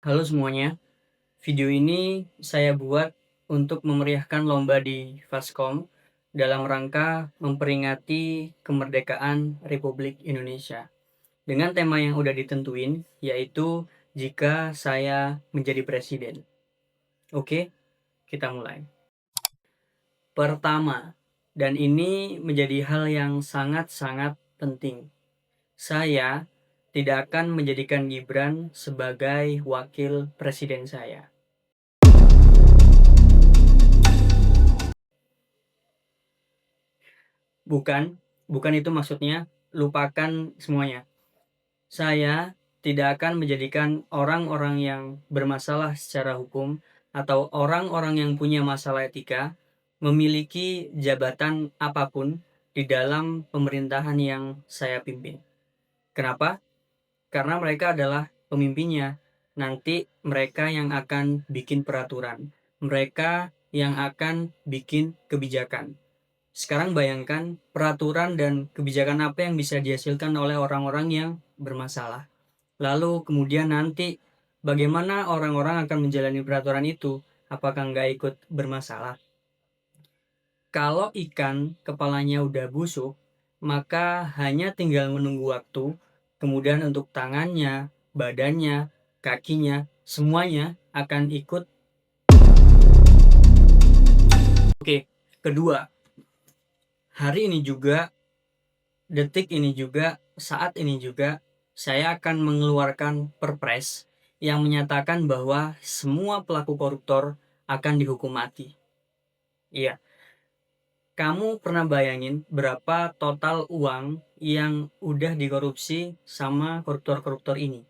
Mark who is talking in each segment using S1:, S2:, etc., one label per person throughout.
S1: Halo semuanya, video ini saya buat untuk memeriahkan lomba di Faskom dalam rangka memperingati kemerdekaan Republik Indonesia. Dengan tema yang udah ditentuin, yaitu jika saya menjadi presiden. Oke, kita mulai. Pertama, dan ini menjadi hal yang sangat-sangat penting. Saya tidak akan menjadikan Gibran sebagai wakil presiden saya. Bukan, bukan itu maksudnya, lupakan semuanya. Saya tidak akan menjadikan orang-orang yang bermasalah secara hukum atau orang-orang yang punya masalah etika memiliki jabatan apapun di dalam pemerintahan yang saya pimpin. Kenapa? Karena mereka adalah pemimpinnya. Nanti mereka yang akan bikin peraturan. Mereka yang akan bikin kebijakan. Sekarang bayangkan peraturan dan kebijakan apa yang bisa dihasilkan oleh orang-orang yang bermasalah. Lalu kemudian nanti bagaimana orang-orang akan menjalani peraturan itu? Apakah nggak ikut bermasalah? Kalau ikan kepalanya udah busuk, maka hanya tinggal menunggu waktu. Kemudian untuk tangannya, badannya, kakinya, semuanya akan ikut. Oke, kedua, hari ini juga, detik ini juga, saat ini juga, saya akan mengeluarkan perpres yang menyatakan bahwa semua pelaku koruptor akan dihukum mati. Iya, kamu pernah bayangin berapa total uang yang udah dikorupsi sama koruptor-koruptor ini?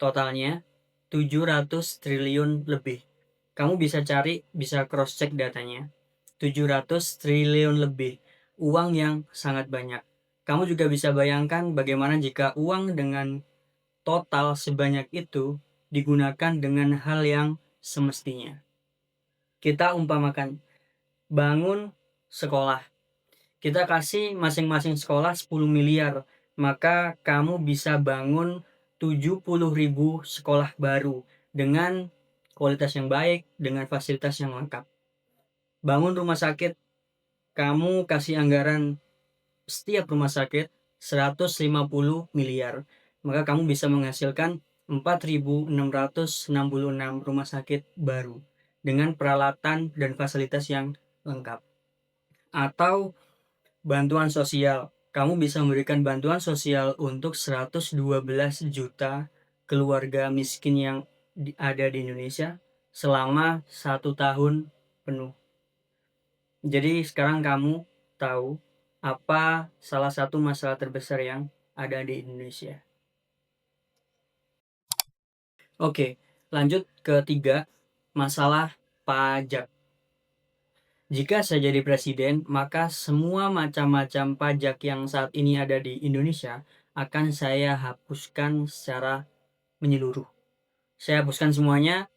S1: Totalnya 700 triliun lebih. Kamu bisa cari, bisa cross-check datanya. 700 triliun lebih. Uang yang sangat banyak. Kamu juga bisa bayangkan bagaimana jika uang dengan total sebanyak itu digunakan dengan hal yang semestinya. Kita umpamakan, bangun sekolah. Kita kasih masing-masing sekolah 10 miliar, maka kamu bisa bangun 70.000 sekolah baru dengan kualitas yang baik, dengan fasilitas yang lengkap. Bangun rumah sakit, kamu kasih anggaran setiap rumah sakit 150 miliar, maka kamu bisa menghasilkan 4.666 rumah sakit baru dengan peralatan dan fasilitas yang lengkap. Atau bantuan sosial, kamu bisa memberikan bantuan sosial untuk 112 juta keluarga miskin yang ada di Indonesia selama 1 tahun penuh. Jadi sekarang kamu tahu apa salah satu masalah terbesar yang ada di Indonesia. Oke, lanjut ke tiga, masalah pajak. Jika saya jadi presiden, maka semua macam-macam pajak yang saat ini ada di Indonesia akan saya hapuskan secara menyeluruh. Saya hapuskan semuanya,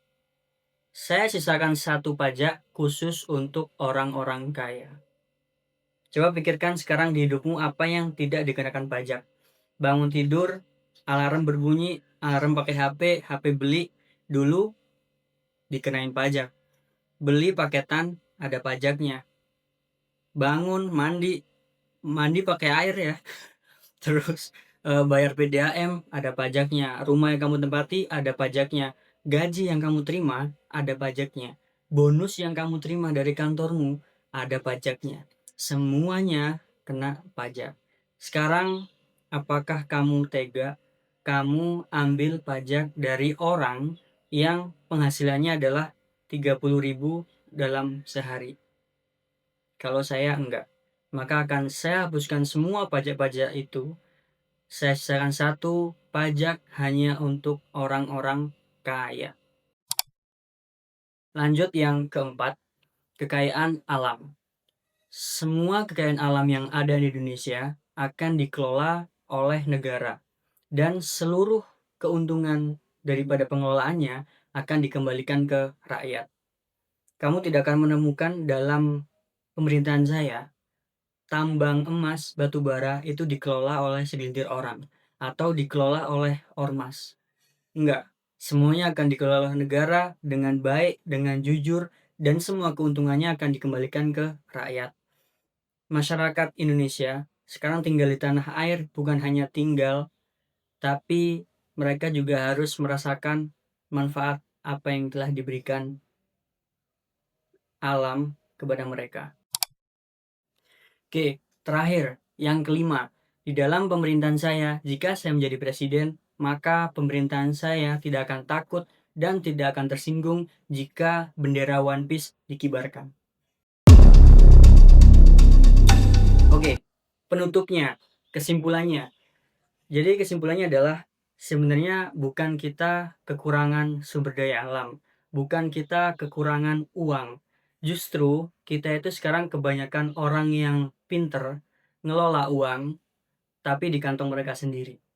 S1: saya sisakan satu pajak khusus untuk orang-orang kaya. Coba pikirkan sekarang di hidupmu apa yang tidak dikenakan pajak. Bangun tidur, alarm berbunyi, alarm pakai HP, HP beli, dulu dikenain pajak. Beli paketan, ada pajaknya. Bangun, mandi, mandi pakai air ya. Terus bayar PDAM, ada pajaknya. Rumah yang kamu tempati, ada pajaknya. Gaji yang kamu terima, ada pajaknya. Bonus yang kamu terima dari kantormu, ada pajaknya. Semuanya kena pajak. Sekarang, apakah kamu tega? Kamu ambil pajak dari orang yang penghasilannya adalah 30.000 dalam sehari. Kalau saya enggak, maka akan saya hapuskan semua pajak-pajak itu. Saya sisakan satu pajak hanya untuk orang-orang kaya. Lanjut yang keempat, kekayaan alam. Semua kekayaan alam yang ada di Indonesia akan dikelola oleh negara dan seluruh keuntungan daripada pengelolaannya akan dikembalikan ke rakyat. Kamu tidak akan menemukan dalam pemerintahan saya tambang emas batu bara itu dikelola oleh segelintir orang atau dikelola oleh ormas. Enggak. Semuanya akan dikelola negara dengan baik, dengan jujur, dan semua keuntungannya akan dikembalikan ke rakyat. Masyarakat Indonesia sekarang tinggal di tanah air bukan hanya tinggal, tapi mereka juga harus merasakan manfaat apa yang telah diberikan alam kepada mereka. Oke, terakhir, yang kelima. Di dalam pemerintahan saya, jika saya menjadi presiden, maka pemerintahan saya tidak akan takut dan tidak akan tersinggung jika bendera One Piece dikibarkan. Oke, penutupnya, kesimpulannya. Jadi kesimpulannya adalah sebenarnya bukan kita kekurangan sumber daya alam, bukan kita kekurangan uang. Justru kita itu sekarang kebanyakan orang yang pinter ngelola uang, tapi di kantong mereka sendiri.